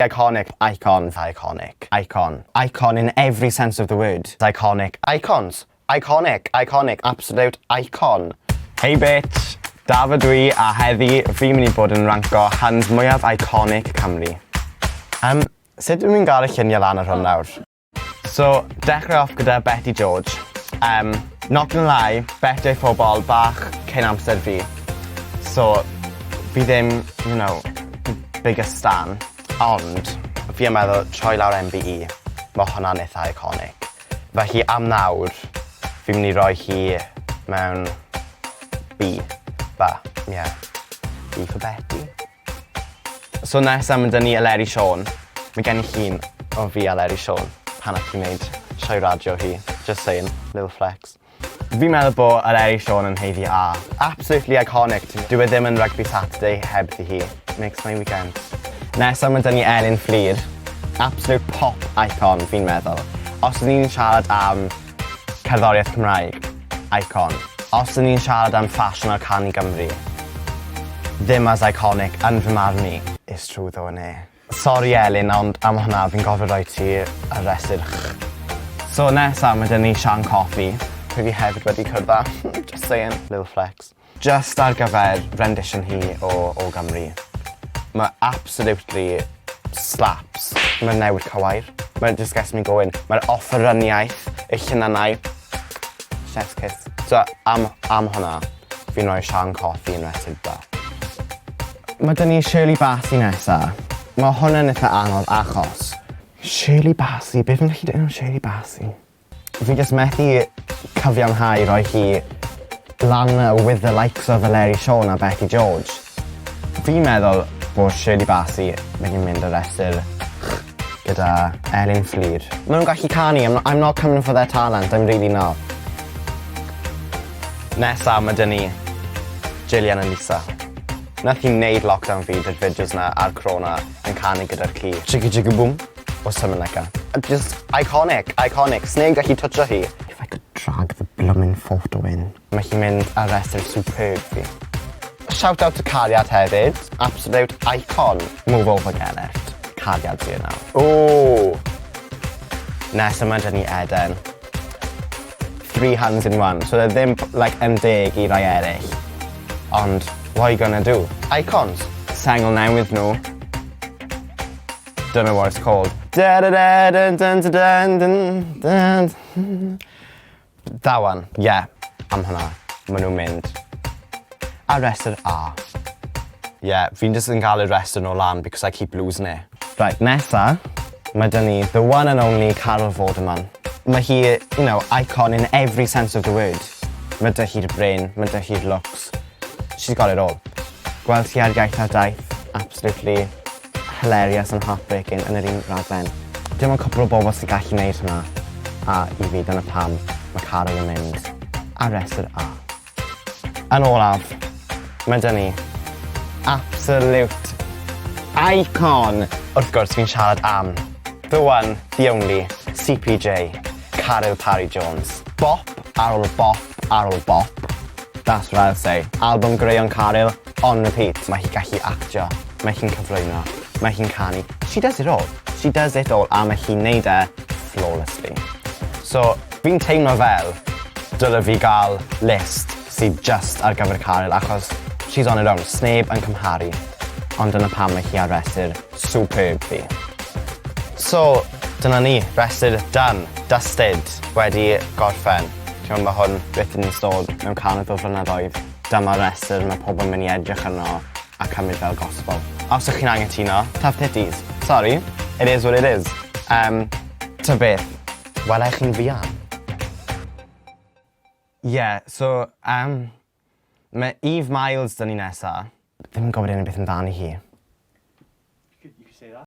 Iconic. Icons. Iconic. Icon. Icon in every sense of the word. Iconic. Icons. Iconic. Iconic. Absolute icon. Hey bitch. Dafod dwi a heddi fi'n mynd I bod yn ranco hands mwyaf iconic Cymru. Sut dwi'n gael y lluniau lan ar hwn nawr? So, dechrau off gyda Betty George. Not gonna lie, Betty yw phobl bach cyn amser fi. So, fi ddim, you know, biggest stan. Ond, fi yn meddwl troi lawr MBE, mae hwnna'n eitha iconic. Felly am nawr, fi'n mynd I roi hi mewn B. Ba, yeah. B for Betty. So nesaf mae dyn ni Eleri Siôn. Mae gen I llun o fi a Eleri Siôn pan ac i'n gwneud sioe radio hi. Just saying, little flex. Fi'n meddwl bod Eleri Siôn yn heiddi A. Absolutely iconic. Dwi ddim yn Rugby Saturday heb di hi. Makes my weekend. Nesaf mae dyn ni Elin Fflir. Absolute pop icon fi'n meddwl. Os ydyn ni'n siarad am cerddoriaeth Cymraeg, icon. Os ydyn ni'n siarad am fashion a canu Gymru, ddim as iconic yn fy marn I. It's true though, ne. Sorry Elin, ond am hwnna fi'n gofio roi ti y restr. So nesaf mae dyn ni Sian Coffee. Pwy fi hefyd wedi cyrda. Just saying, little flex. Just ar gyfer rendition hi o Gymru. Mae absolutely slaps. Mae'n newid cywair. Mae'n just gets me going. Mae'r offeryniaeth, y llunanau. Chef's kiss. So am hwnna, fi'n rhoi Sian Coffee yn restr da. Mae dyn ni Shirley Bassey nesa. Mae hwnna'n eitha anodd achos Shirley Bassey, beth fi'n gallu dweud am Shirley Bassey? Fi jyst methu cyfiawnhau roi hi lan with the likes of Eleri Siôn a Betty George. Fi'n meddwl bod Shirley Bassey mynd y restr gyda Elin Fflir. Maen nhw'n gallu canu, I'm not coming for their talent, I'm really not. Nesaf mae dyn ni Gillian a Lisa. Nath hi'n neud lockdown fi, dy'r fideos na ar Corona yn canu gyda'r ci. Chicka chicka boom, or something like that. Just iconic, iconic. Sneg gallu toucho hi. If I could drag the blooming photo in. Mae hi'n mynd ar restr superb fi. Shout out to Cariad hefyd. Absolute icon. Move over Gellert. Cariad's here now. Ooh. Nesaf mae dyn ni Eden. 3 hands in 1. So they're ddim like yn deg I rai eraill. Ond, what are you gonna do? Icons. Sengl newydd nhw. Don't know what it's called. That one. Yeah. Am hwnna. Maen nhw'n mynd. A restr A. Yeah, fi'n just yn cael y restr nhw lan because I keep losing it. Right, nesa, mae dyn ni the one and only Carol Vorderman. Mae hi, you know, icon in every sense of the word. Mae dy hi'r brain, mae dy hi'r looks. She's got it all. Gweld hi ar iaith ar daith, absolutely hilarious and heartbreaking yn yr un raglen. Dim ond cwpl o bobl sy'n gallu gwneud hwnna. A I fi, dyna pam mae Carol yn mynd a restr A. Yn olaf, mae dyn ni absolute icon. Wrth gwrs, fi'n siarad am the one, the only, CPJ, Carol Parry-Jones. Bop ar ôl bop ar ôl bop. That's what I'll say. Album greuon Carol, on repeat. Mae hi gallu actio, mae hi'n cyflwyno, mae hi'n canu. She does it all. She does it all a mae hi'n neud e flawlessly. So, fi'n teimlo fel dyle fi gael list sydd just ar gyfer Carol achos she's on her own. Sneb yn cymharu. Ond dyna pam mae hi ar restr superb fi. So, dyna ni, restr done, dusted, wedi gorffen. Ti'n mae hwn written in stone mewn canol o flynyddoedd. Dyma restr mae pobl yn mynd I edrych arno a cymryd fel gospel. Os ydych chi'n angytuno, tough titties. Sorry, it is what it is. Ta beth, wel eich chi'n fian. Yeah, so, mae Eve Miles dyn ni nesa. Ddim yn gwybod unrhyw beth amdani hi.